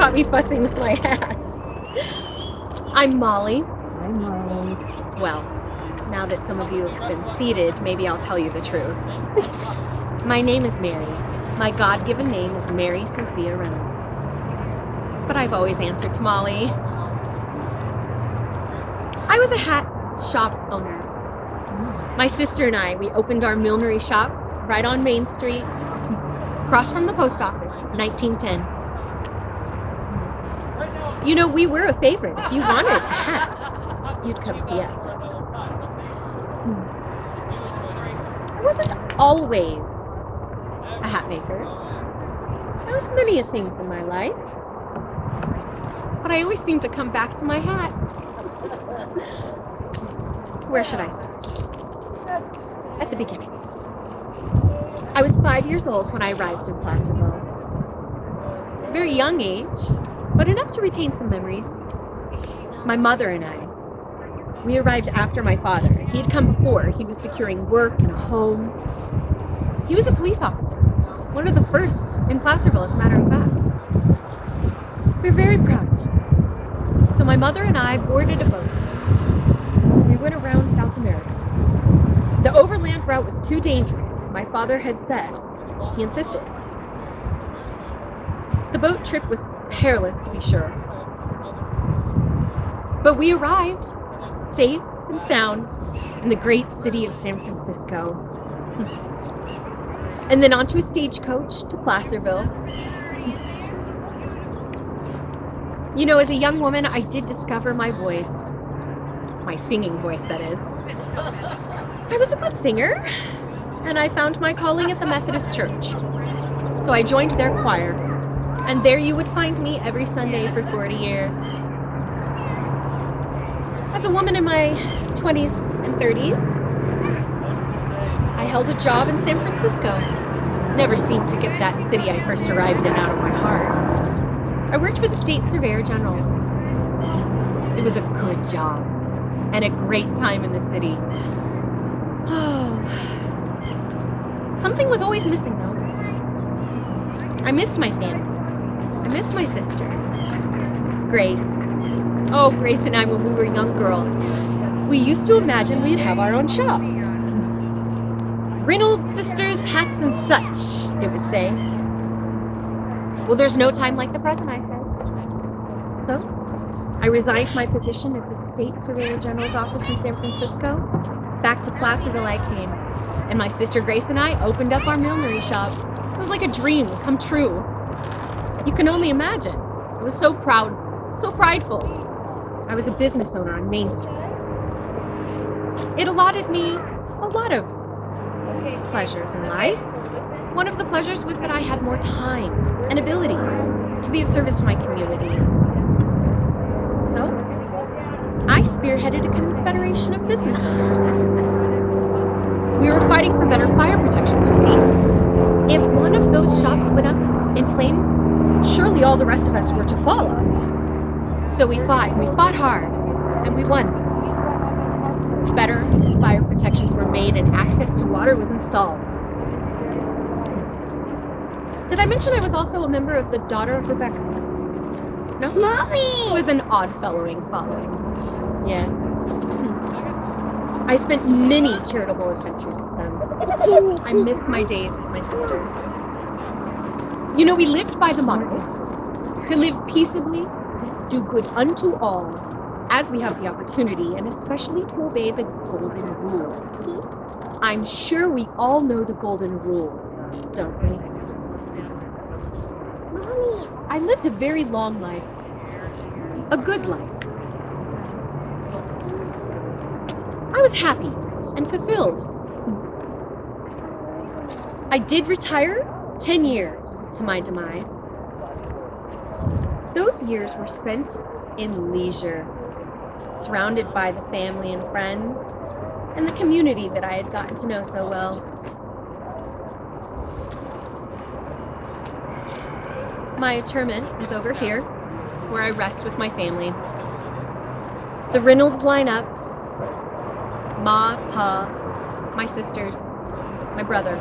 caught me fussing with my hat. I'm Molly. I'm Molly. Well, now that some of you have been seated, maybe I'll tell you the truth. My name is Mary. My God-given name is Mary Sophia Reynolds. But I've always answered to Molly. I was a hat shop owner. My sister and I, we opened our millinery shop right on Main Street, across from the post office, 1910. You know, we were a favorite. If you wanted a hat, you'd come see us. I wasn't always a hat maker. I was many a things in my life. But I always seem to come back to my hats. Where should I start? At the beginning. I was 5 years old when I arrived in Placerville. A very young age, but enough to retain some memories. My mother and I, we arrived after my father. He had come before. He was securing work and a home. He was a police officer, one of the first in Placerville, as a matter of fact. We were very proud of him. So my mother and I boarded a boat. We went around South America. The overland route was too dangerous, my father had said. He insisted. The boat trip was perilous, to be sure. But we arrived, safe and sound, in the great city of San Francisco. And then onto a stagecoach to Placerville. You know, as a young woman, I did discover my voice. My singing voice, that is. I was a good singer, and I found my calling at the Methodist Church. So I joined their choir, and there you would find me every Sunday for 40 years. As a woman in my 20s and 30s, I held a job in San Francisco. Never seemed to get that city I first arrived in out of my heart. I worked for the State Surveyor General. It was a good job and a great time in the city. Oh, something was always missing though. I missed my family. I missed my sister, Grace. Oh, Grace and I, when we were young girls, we used to imagine we'd have our own shop. Reynolds Sisters, Hats and Such, it would say. Well, there's no time like the present, I said. So, I resigned my position at the State Surveyor General's office in San Francisco. Back to Placerville I came, and my sister Grace and I opened up our millinery shop. It was like a dream come true. You can only imagine. I was so proud, so prideful. I was a business owner on Main Street. It allotted me a lot of pleasures in life. One of the pleasures was that I had more time and ability to be of service to my community. So, I spearheaded a confederation of business owners. We were fighting for better fire protections, you see. If one of those shops went up in flames, surely all the rest of us were to follow. So we fought hard, and we won. Better fire protections were made and access to water was installed. Did I mention I was also a member of the Daughter of Rebecca? No? Mommy! It was an odd following. Yes. I spent many charitable adventures with them. I miss my days with my sisters. You know, we lived by the motto, to live peaceably, do good unto all, as we have the opportunity, and especially to obey the golden rule. I'm sure we all know the golden rule, don't we? Mommy! I lived a very long life. A good life. I was happy and fulfilled. I did retire 10 years to my demise. Those years were spent in leisure, surrounded by the family and friends, and the community that I had gotten to know so well. My interment is over here, where I rest with my family. The Reynolds line up. Ma, Pa, my sisters, my brother.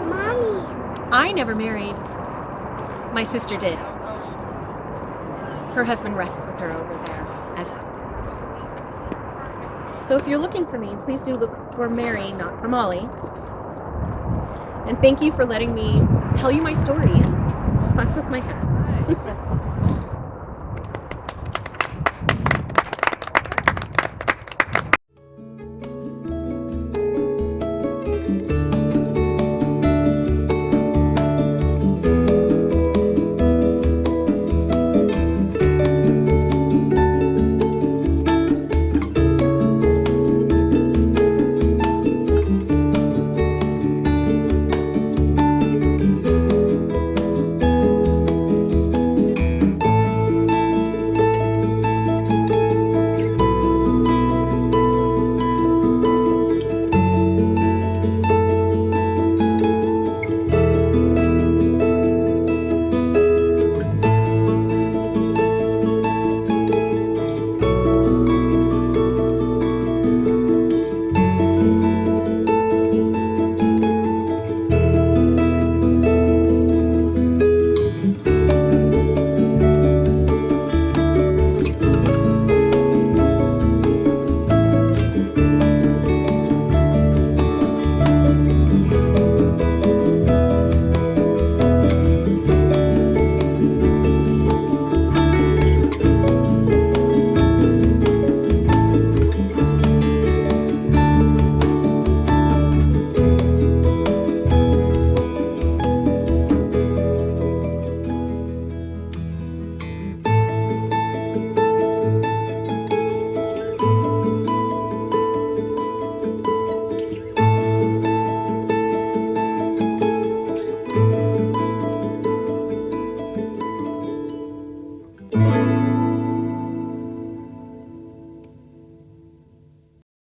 Mommy! I never married. My sister did. Her husband rests with her over there as well. So if you're looking for me, please do look for Mary, not for Molly. And thank you for letting me tell you my story and fuss with my house.